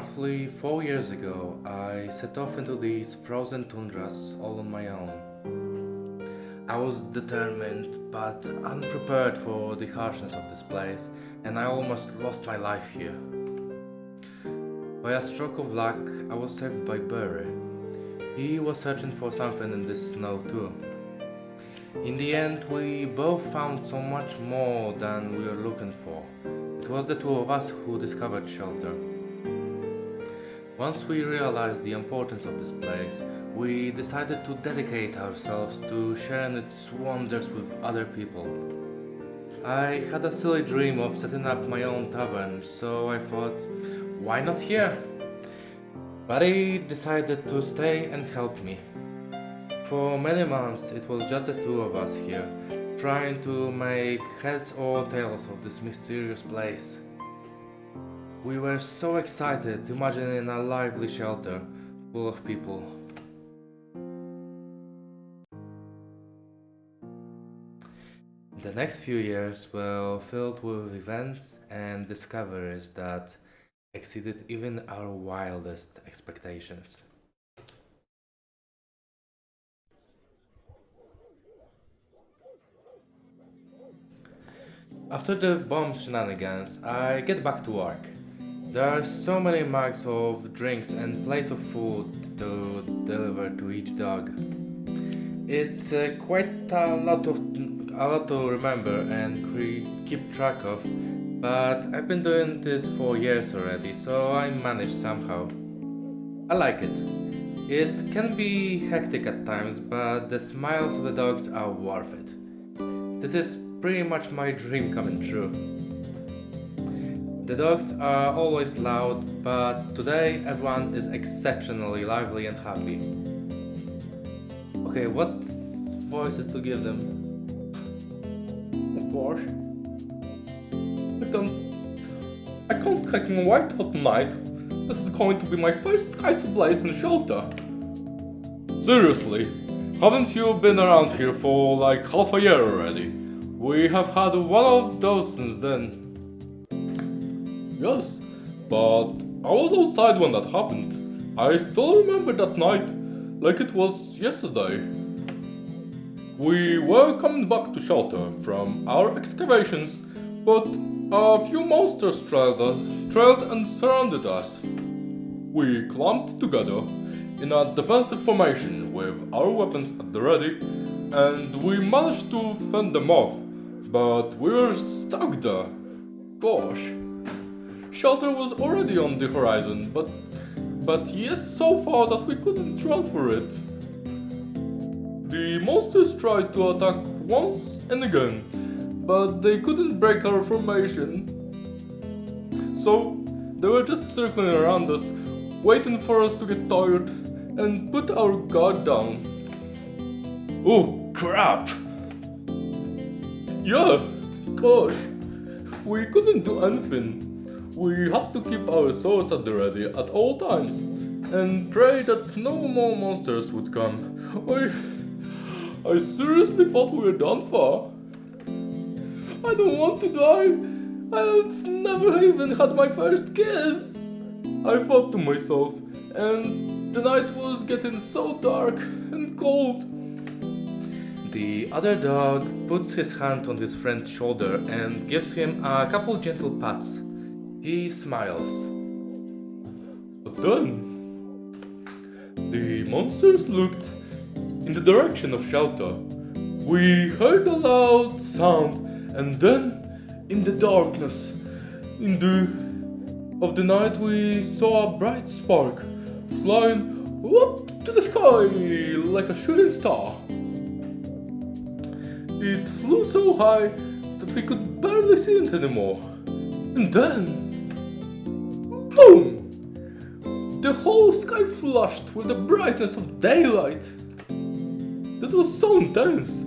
Roughly 4 years ago, I set off into these frozen tundras all on my own. I was determined but unprepared for the harshness of this place, and I almost lost my life here. By a stroke of luck, I was saved by Barry. He was searching for something in this snow too. In the end, we both found so much more than we were looking for. It was the two of us who discovered shelter. Once we realized the importance of this place, we decided to dedicate ourselves to sharing its wonders with other people. I had a silly dream of setting up my own tavern, so I thought, why not here? Buddy decided to stay and help me. For many months it was just the two of us here, trying to make heads or tails of this mysterious place. We were so excited imagining a lively shelter full of people. The next few years were filled with events and discoveries that exceeded even our wildest expectations. After the bomb shenanigans, I get back to work. There are so many mugs of drinks and plates of food to deliver to each dog. It's quite a lot to remember and keep track of, but I've been doing this for years already, so I manage somehow. I like it. It can be hectic at times, but the smiles of the dogs are worth it. This is pretty much my dream coming true. The dogs are always loud, but today everyone is exceptionally lively and happy. Okay, what voices to give them? Oh gosh. I can't wait for tonight. This is going to be my first skies ablaze in shelter. Seriously, haven't you been around here for like half a year already? We have had one of those since then. Yes, but I was outside when that happened. I still remember that night, like it was yesterday. We were coming back to shelter from our excavations, but a few monsters trailed and surrounded us. We clumped together in a defensive formation with our weapons at the ready, and we managed to fend them off, but we were stuck there. Gosh. Shelter was already on the horizon, but yet so far that we couldn't run for it. The monsters tried to attack once and again, but they couldn't break our formation. So they were just circling around us, waiting for us to get tired and put our guard down. Oh crap! Yeah, gosh, we couldn't do anything. We had to keep our swords at the ready at all times and pray that no more monsters would come. I seriously thought we were done for. I don't want to die. I've never even had my first kiss. I thought to myself, and the night was getting so dark and cold. The other dog puts his hand on his friend's shoulder and gives him a couple gentle pats. He smiles. But then, the monsters looked in the direction of shelter. We heard a loud sound, and then, in the darkness, of the night, we saw a bright spark flying up to the sky like a shooting star. It flew so high that we could barely see it anymore. And then, boom! The whole sky flushed with the brightness of daylight. That was so intense,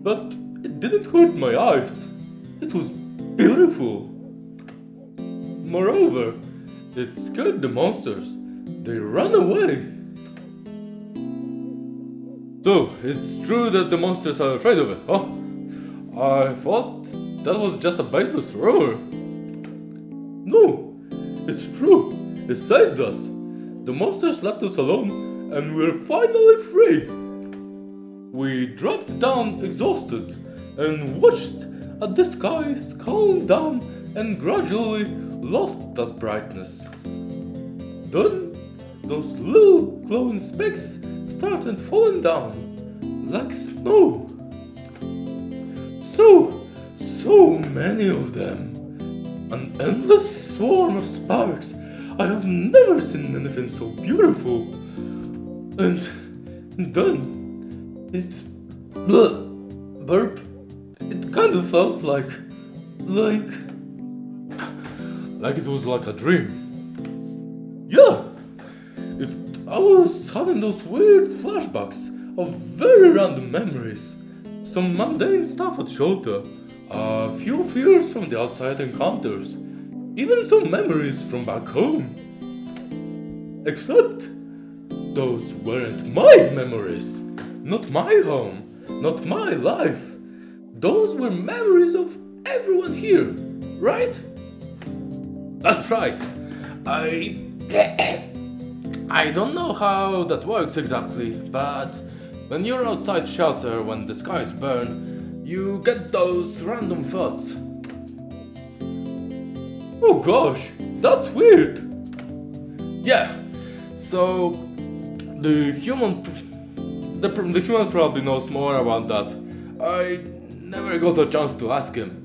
but it didn't hurt my eyes. It was beautiful. Moreover, it scared the monsters. They ran away. So, it's true that the monsters are afraid of it, huh? I thought that was just a baseless rumor. No, it's true. It saved us. The monsters left us alone, and we're finally free. We dropped down exhausted and watched as the skies calmed down and gradually lost that brightness. Then those little glowing specks started falling down like snow. So many of them. An endless swarm of sparks. I have never seen anything so beautiful. And then it burp. It kind of felt like it was like a dream. Yeah. I was having those weird flashbacks of very random memories. Some mundane stuff at shelter, a few fears from the outside encounters, even some memories from back home. Except those weren't my memories, not my home, not my life. Those were memories of everyone here, right? That's right. I don't know how that works exactly, but when you're outside shelter when the skies burn, you get those random thoughts. Oh gosh, that's weird. Yeah, so the human probably knows more about that. I never got a chance to ask him.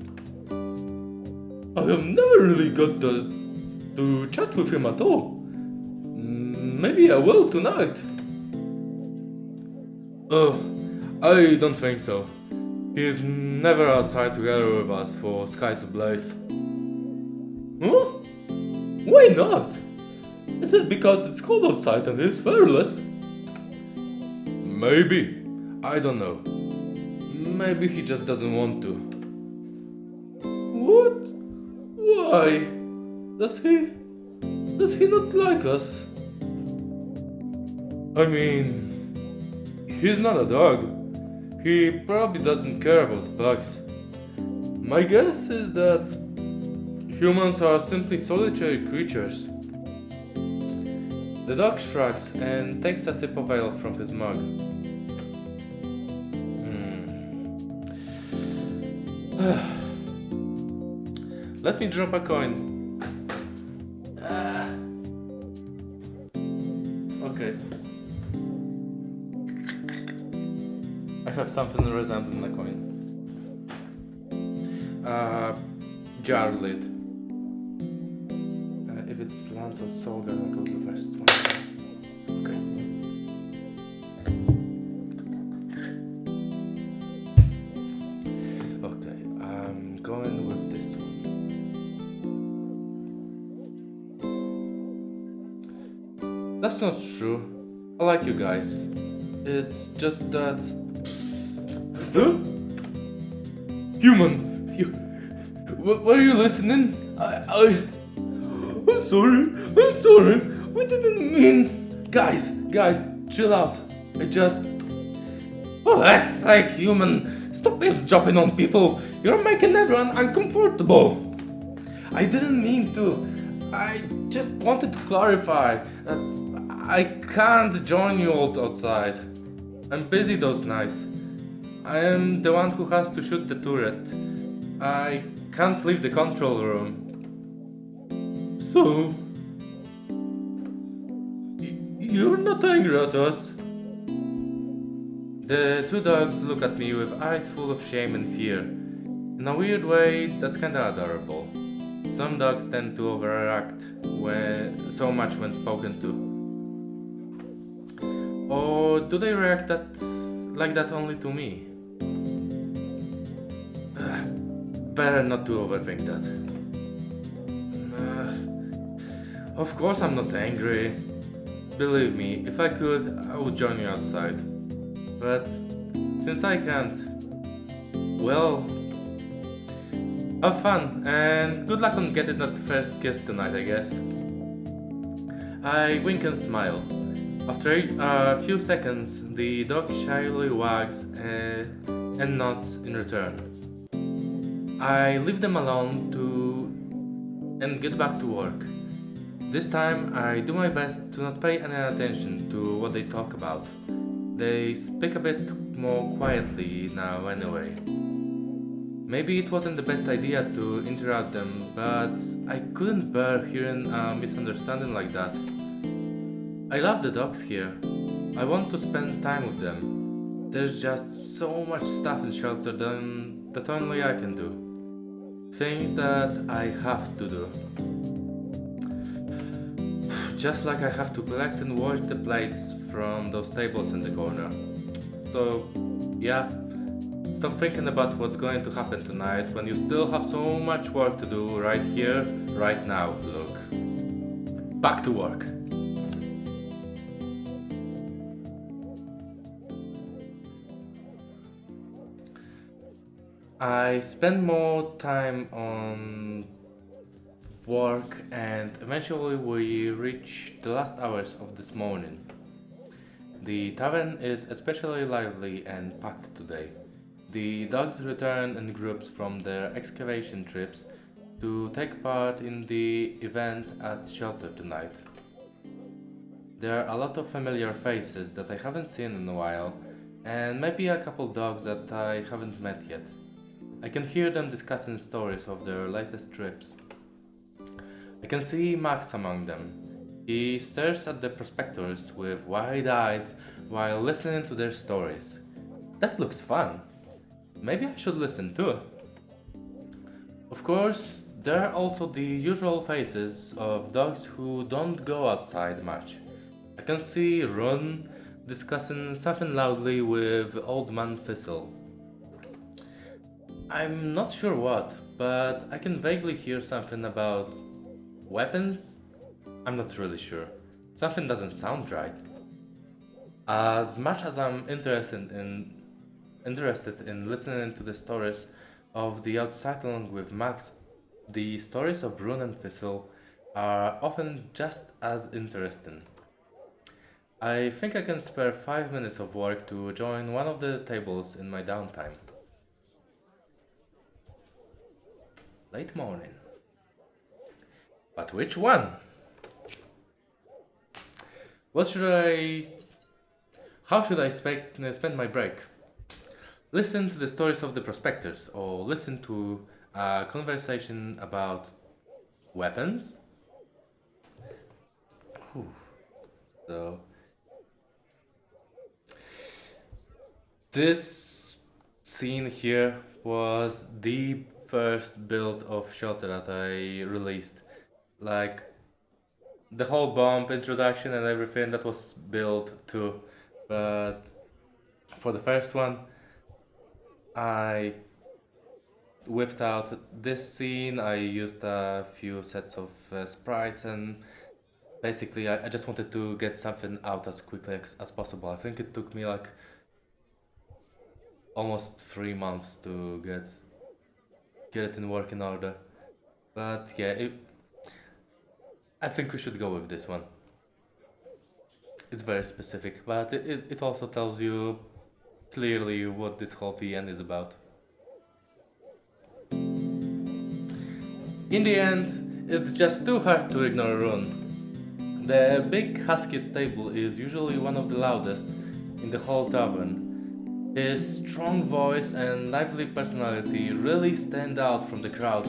I have never really got to chat with him at all. Maybe I will tonight. Oh, I don't think so. He's never outside together with us for skies ablaze. Huh? Why not? Is it because it's cold outside and he's fearless? Maybe. I don't know. Maybe he just doesn't want to. What? Why? Does he not like us? I mean, he's not a dog. He probably doesn't care about bugs. My guess is that humans are simply solitary creatures. The dog shrugs and takes a sip of ale from his mug. Let me drop a coin. Okay. I have something resembling a coin. Jar lid. If it lands on Solga, I'll go to the first one. Okay. Okay, I'm going with this one. That's not true. I like you guys. It's just that... Huh? Human! Were you listening? I'm sorry. We didn't mean... Guys, chill out. I just... For heck's sake, human. Stop eavesdropping on people. You're making everyone uncomfortable. I didn't mean to. I just wanted to clarify that I can't join you all outside. I'm busy those nights. I am the one who has to shoot the turret. I can't leave the control room. So... You're not angry at us? The two dogs look at me with eyes full of shame and fear. In a weird way, that's kinda adorable. Some dogs tend to overact so much when spoken to. Or do they react like that only to me? Better not to overthink that. Of course I'm not angry. Believe me, if I could, I would join you outside. But since I can't, well, have fun and good luck on getting that first kiss tonight, I guess. I wink and smile. After a few seconds, the dog shyly wags and nods in return. I leave them alone and get back to work. This time I do my best to not pay any attention to what they talk about. They speak a bit more quietly now anyway. Maybe it wasn't the best idea to interrupt them, but I couldn't bear hearing a misunderstanding like that. I love the dogs here. I want to spend time with them. There's just so much stuff in shelter that only I can do. Things that I have to do. Just like I have to collect and wash the plates from those tables in the corner. So, yeah, stop thinking about what's going to happen tonight when you still have so much work to do right here, right now, Luke. Back to work. I spend more time on work and eventually we reach the last hours of this morning. The tavern is especially lively and packed today. The dogs return in groups from their excavation trips to take part in the event at shelter tonight. There are a lot of familiar faces that I haven't seen in a while, and maybe a couple dogs that I haven't met yet. I can hear them discussing stories of their latest trips. I can see Max among them. He stares at the prospectors with wide eyes while listening to their stories. That looks fun. Maybe I should listen too. Of course, there are also the usual faces of dogs who don't go outside much. I can see Run discussing something loudly with Old Man Thistle. I'm not sure what, but I can vaguely hear something about weapons? I'm not really sure. Something doesn't sound right. As much as I'm interested in listening to the stories of the outside along with Max, the stories of Rune and Thistle are often just as interesting. I think I can spare 5 minutes of work to join one of the tables in my downtime. Late morning. But which one? What should I. How should I spend my break? Listen to the stories of the prospectors, or listen to a conversation about weapons? Whew. So, this scene here was the first build of Shelter that I released. Like, the whole bomb introduction and everything that was built too. But for the first one, I whipped out this scene. I used a few sets of sprites, and basically, I just wanted to get something out as quickly as possible. I think it took me like almost 3 months to get it in working order. But yeah, I think we should go with this one. It's very specific, but it also tells you clearly what this whole VN is about. In the end, it's just too hard to ignore Rune. The big husky stable is usually one of the loudest in the whole tavern. His strong voice and lively personality really stand out from the crowd.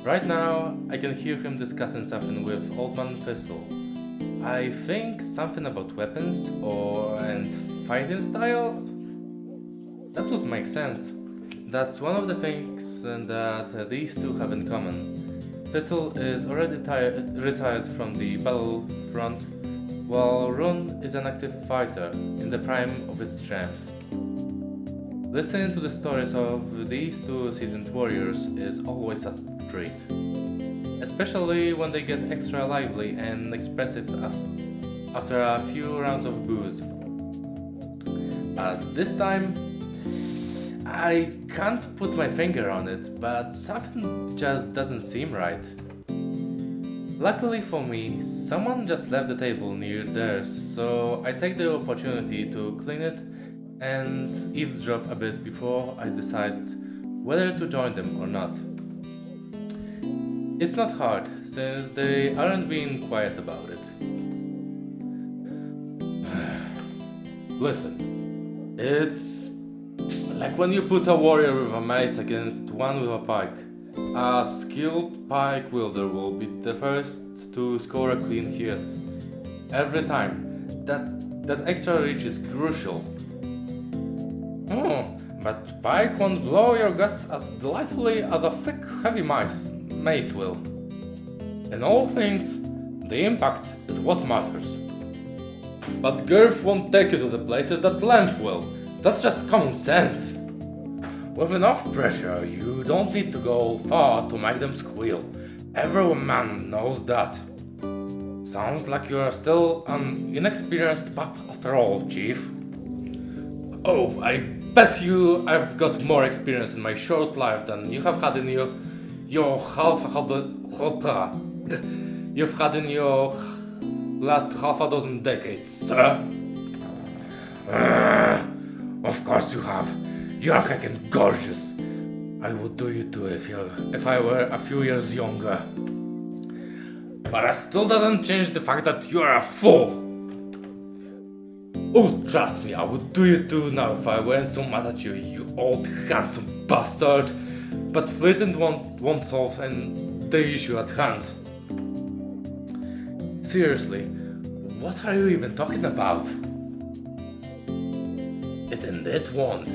Right now, I can hear him discussing something with Old Man Thistle. I think something about weapons and fighting styles? That would make sense. That's one of the things that these two have in common. Thistle is already retired from the battlefront, while Rune is an active fighter in the prime of his strength. Listening to the stories of these two seasoned warriors is always a treat, especially when they get extra lively and expressive after a few rounds of booze. But this time, I can't put my finger on it, but something just doesn't seem right. Luckily for me, someone just left the table near theirs, so I take the opportunity to clean it and eavesdrop a bit before I decide whether to join them or not. It's not hard, since they aren't being quiet about it. Listen, it's like when you put a warrior with a mace against one with a pike. A skilled pike wielder will be the first to score a clean hit. Every time. That extra reach is crucial. Oh, but Pike won't blow your guts as delightfully as a thick, heavy mace will. In all things, the impact is what matters. But girth won't take you to the places that length will. That's just common sense. With enough pressure, you don't need to go far to make them squeal. Every man knows that. Sounds like you are still an inexperienced pup after all, Chief. Oh, I bet you I've got more experience in my short life than you have had in your you've had in your last half a dozen decades, sir. Of course you have. You are heckin' gorgeous. I would do you too if I were a few years younger. But it still doesn't change the fact that you are a fool. Oh, trust me, I would do you too now if I weren't so mad at you, you old handsome bastard. But flirting won't solve the issue at hand. Seriously, what are you even talking about? It indeed won't.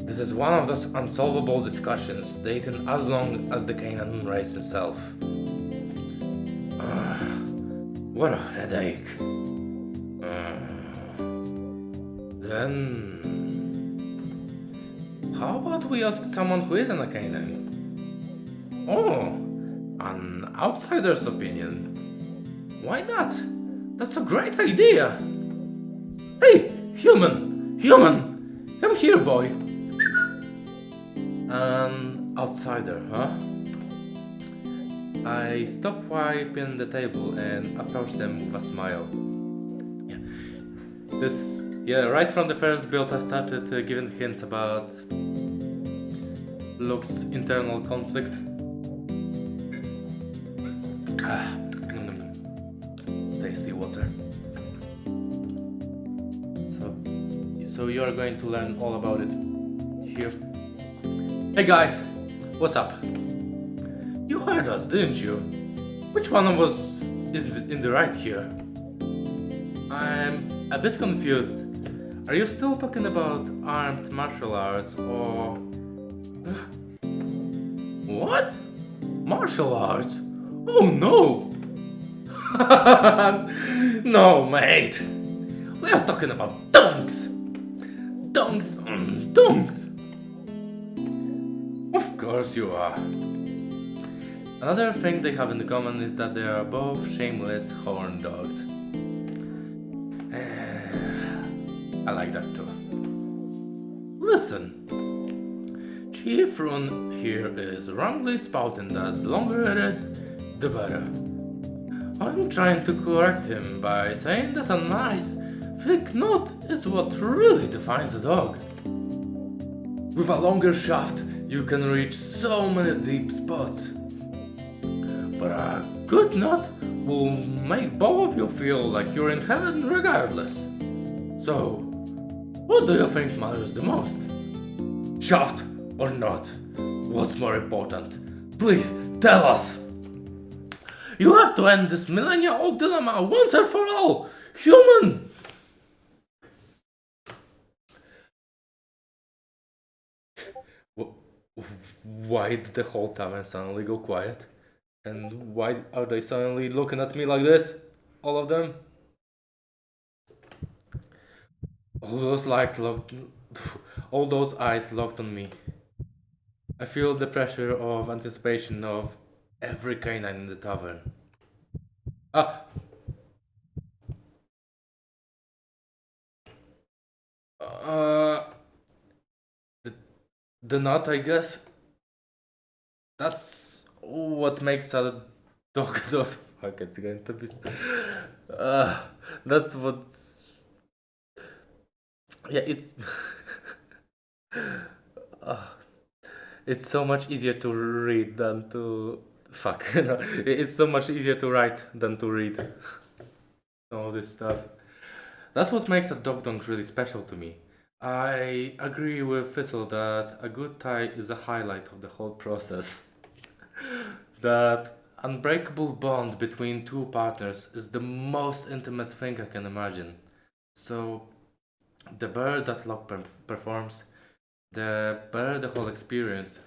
This is one of those unsolvable discussions dating as long as the Canaan race itself. What a headache. Then... how about we ask someone who isn't a Canaan? Oh, an outsider's opinion. Why not? That's a great idea. Hey, human! Come here, boy. An outsider, huh? I stopped wiping the table and approached them with a smile. Right from the first build I started giving hints about Luke's internal conflict. Tasty water. So you are going to learn all about it here. Hey guys, what's up? You heard us, didn't you? Which one of us is in the right here? I'm a bit confused. Are you still talking about armed martial arts or... What? Martial arts? Oh no! No, mate! We are talking about dunks! Dunks on dunks! Of course you are. Another thing they have in common is that they are both shameless horn dogs. I like that too. Listen, Chief Rune here is wrongly spouting that the longer it is, the better. I'm trying to correct him by saying that a nice, thick knot is what really defines a dog. With a longer shaft, you can reach so many deep spots. But a good knot will make both of you feel like you're in heaven regardless. So, what do you think matters the most? Shaft or not? What's more important? Please tell us! You have to end this millennia-old dilemma once and for all! Human! Why did the whole tavern suddenly go quiet? And why are they suddenly looking at me like this? All of them? All those eyes locked on me. I feel the pressure of anticipation of every canine in the tavern. Ah! The, the knot, I guess. That's what makes a dog dog. Fuck, it's going to be. That's what's. Yeah, it's. It's so much easier to read than to Fuck, no, it's so much easier to write than to read all this stuff. That's what makes a dog dong really special to me. I agree with Fizzle that a good tie is a highlight of the whole process. That unbreakable bond between two partners is the most intimate thing I can imagine. So, the better that lock performs, the better the whole experience.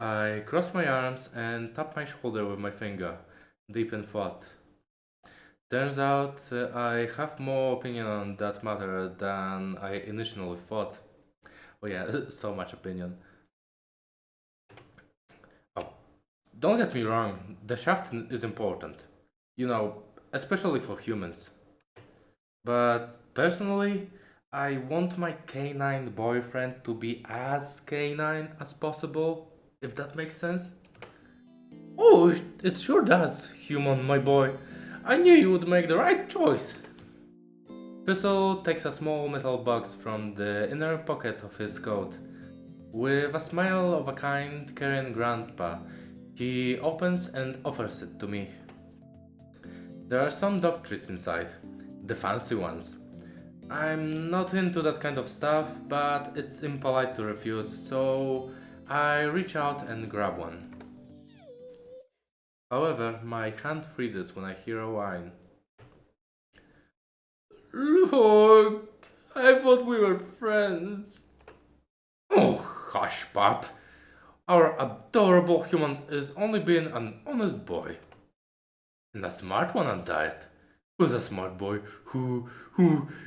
I cross my arms and tap my shoulder with my finger, deep in thought. Turns out I have more opinion on that matter than I initially thought. Oh yeah, so much opinion. Oh, don't get me wrong, the shaft is important. You know, especially for humans. But personally, I want my canine boyfriend to be as canine as possible, if that makes sense. Oh, it sure does, human, my boy. I knew you would make the right choice. Thistle takes a small metal box from the inner pocket of his coat. With a smile of a kind, caring grandpa, he opens and offers it to me. There are some dog treats inside, the fancy ones. I'm not into that kind of stuff, but it's impolite to refuse, so I reach out and grab one. However, my hand freezes when I hear a whine. Look, I thought we were friends. Oh, hush, pup. Our adorable human is only being an honest boy. And a smart one at that. Who's a smart boy?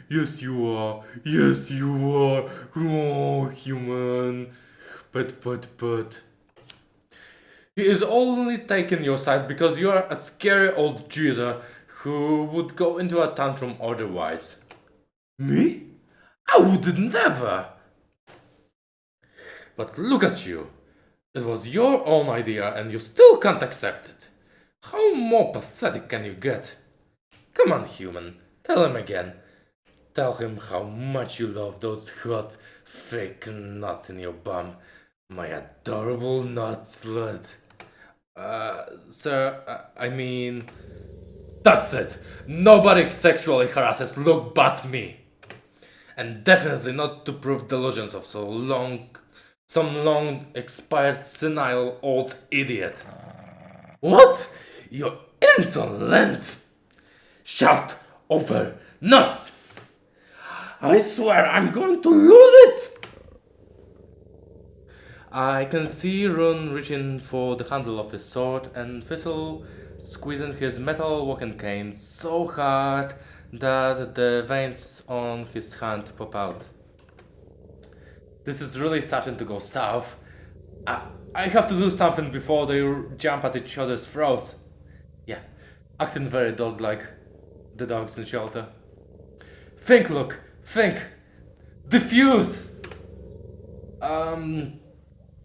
Yes you are. Yes you are. Oh, human. But. He is only taking your side because you are a scary old geezer who would go into a tantrum otherwise. Me? I would never! But look at you. It was your own idea and you still can't accept it. How more pathetic can you get? Come on, human. Tell him again. Tell him how much you love those hot, fake nuts in your bum. My adorable nut slut. Sir, I mean... That's it! Nobody sexually harasses Luke but me! And definitely not to prove delusions of some long expired senile old idiot. What? You insolent! Shout over nuts! I swear I'm going to lose it! I can see Run reaching for the handle of his sword and Fizzle squeezing his metal walking cane so hard that the veins on his hand pop out. This is really starting to go south. I have to do something before they jump at each other's throats. Yeah, acting very dog-like. The dogs in shelter. Think, look, think! Diffuse!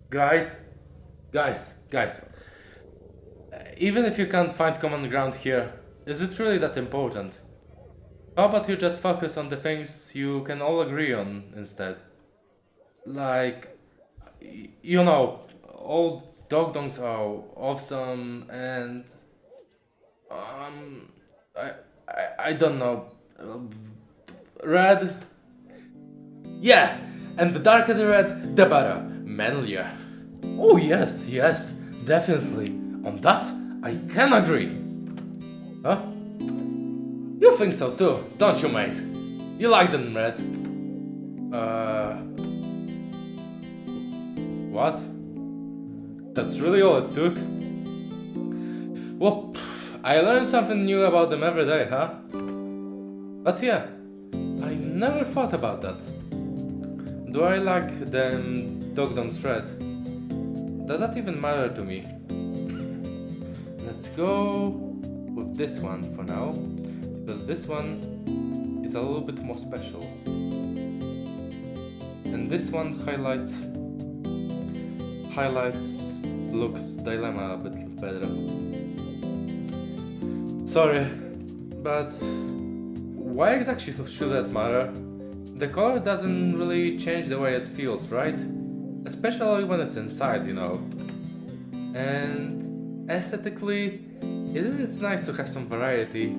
Guys. Even if you can't find common ground here, is it really that important? How about you just focus on the things you can all agree on instead? Like, you know, all dog dongs are awesome and um, I I don't know, red. Yeah, and the darker the red, the better, manlier. Oh yes, definitely. On that, I can agree. Huh? You think so too, don't you, mate? You like them red? What? That's really all it took? Well, I learn something new about them every day, huh? But yeah, I never thought about that. Do I like them dog dongs red? Does that even matter to me? Let's go with this one for now, because this one is a little bit more special. And this one highlights Luke's dilemma a bit better. Sorry, but why exactly should that matter? The color doesn't really change the way it feels, right? Especially when it's inside, you know. And aesthetically, isn't it nice to have some variety?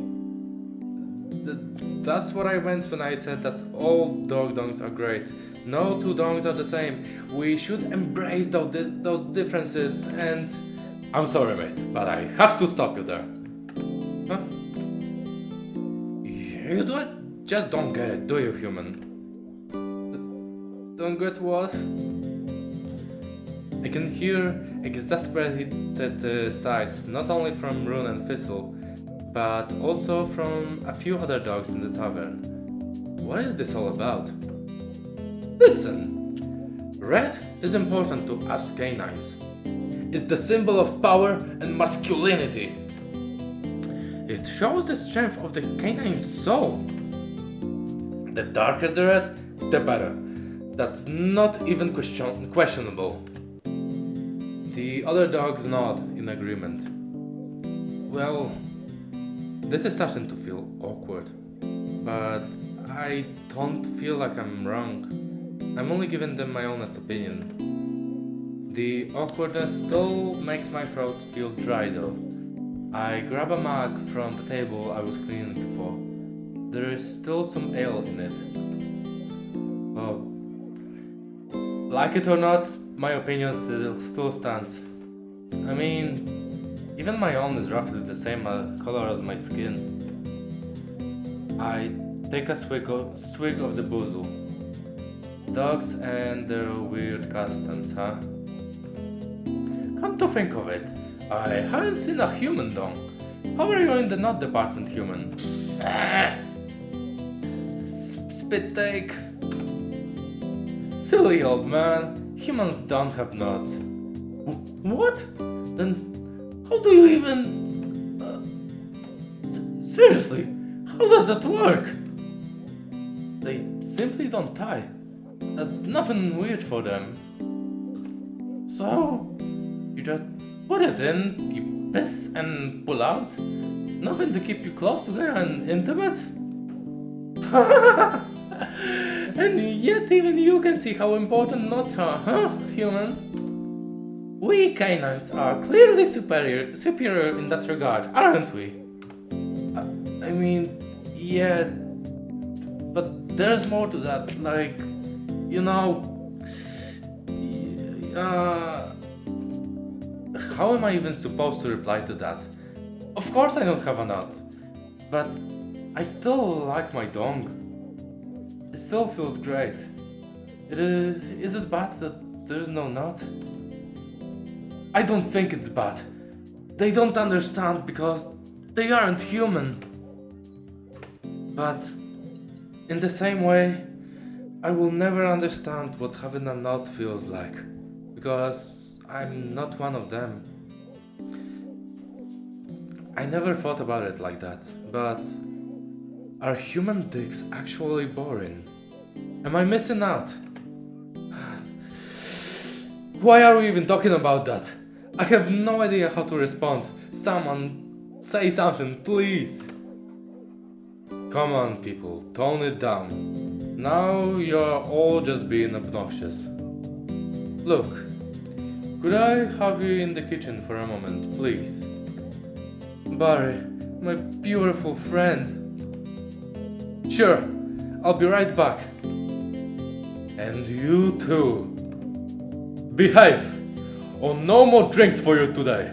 That's what I meant when I said that all dog dongs are great. No two dongs are the same. We should embrace those differences and... I'm sorry, mate, but I have to stop you there. Huh? You just don't get it, do you, human? Don't get what? I can hear exasperated sighs, not only from Rune and Thistle, but also from a few other dogs in the tavern. What is this all about? Listen! Red is important to us canines. It's the symbol of power and masculinity. It shows the strength of the canine soul. The darker the red, the better. That's not even questionable. The other dogs nod in agreement. Well, this is starting to feel awkward, but I don't feel like I'm wrong. I'm only giving them my honest opinion. The awkwardness still makes my throat feel dry though. I grab a mug from the table I was cleaning before. There is still some ale in it. Oh, like it or not, my opinion still stands. I mean, even my own is roughly the same color as my skin. I take a swig of the boozle. Dogs and their weird customs, huh? Come to think of it, I haven't seen a human dog. How are you in the nut department, human? Spit take. Silly old man, humans don't have nuts. What? Then how do you even... seriously, how does that work? They simply don't tie. There's nothing weird for them. So, you just put it in, you piss and pull out? Nothing to keep you close together and intimate? And yet even you can see how important nuts are, huh, human? We canines are clearly superior in that regard, aren't we? I mean, yeah, but there's more to that, like, you know... how am I even supposed to reply to that? Of course I don't have a nut, but I still like my dong. It still feels great. Is it bad that there's no nut? I don't think it's bad. They don't understand because they aren't human. But in the same way, I will never understand what having a nut feels like, because I'm not one of them. I never thought about it like that, but are human dicks actually boring? Am I missing out? Why are we even talking about that? I have no idea how to respond. Someone say something, please. Come on, people, tone it down. Now you're all just being obnoxious. Look, could I have you in the kitchen for a moment, please? Barry, my beautiful friend. Sure, I'll be right back. And you too. Behave, or no more drinks for you today.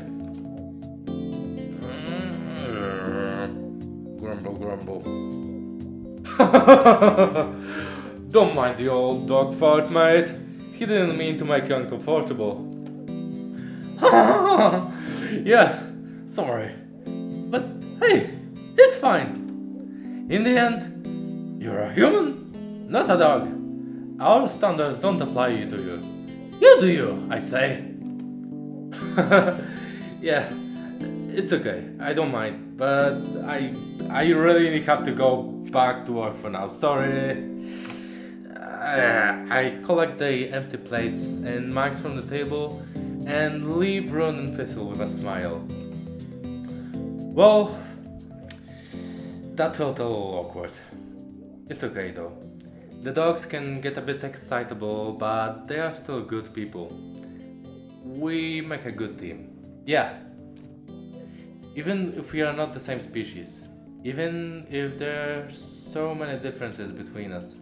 Grumble, grumble. Don't mind the old dog fart, mate. He didn't mean to make you uncomfortable. Yeah, sorry. But hey, it's fine. In the end, you're a human, not a dog. Our standards don't apply to you. You do you, I say. Yeah, it's okay. I don't mind. But I really have to go back to work for now. Sorry. I collect the empty plates and mugs from the table and leave Rune and Thistle with a smile. Well, that felt a little awkward. It's okay though. The dogs can get a bit excitable, but they are still good people. We make a good team. Yeah, even if we are not the same species, even if there are so many differences between us.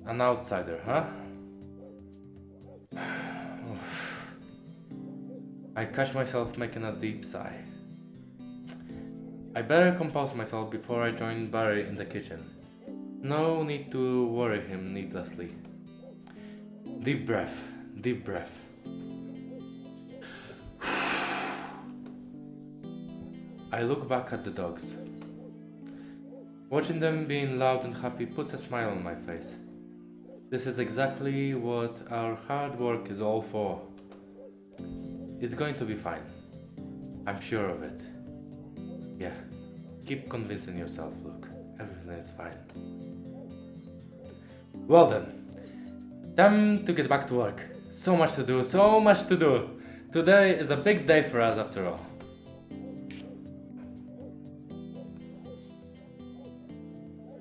An outsider, huh? I catch myself making a deep sigh. I better compose myself before I join Barry in the kitchen. No need to worry him needlessly. Deep breath, deep breath. I look back at the dogs. Watching them being loud and happy puts a smile on my face. This is exactly what our hard work is all for. It's going to be fine. I'm sure of it. Yeah, keep convincing yourself, Luke. Everything is fine. Well then, time to get back to work. So much to do, so much to do. Today is a big day for us after all.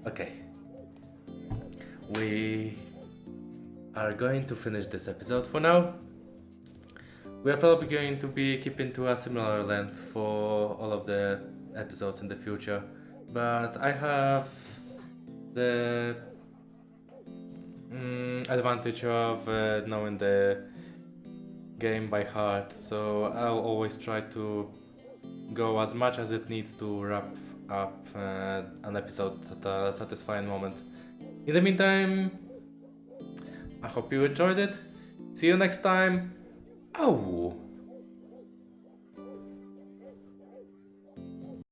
Okay. We are going to finish this episode for now. We are probably going to be keeping to a similar length for all of the episodes in the future, but I have the advantage of knowing the game by heart, so I'll always try to go as much as it needs to wrap up an episode at a satisfying moment. In the meantime, I hope you enjoyed it. See you next time. Oh!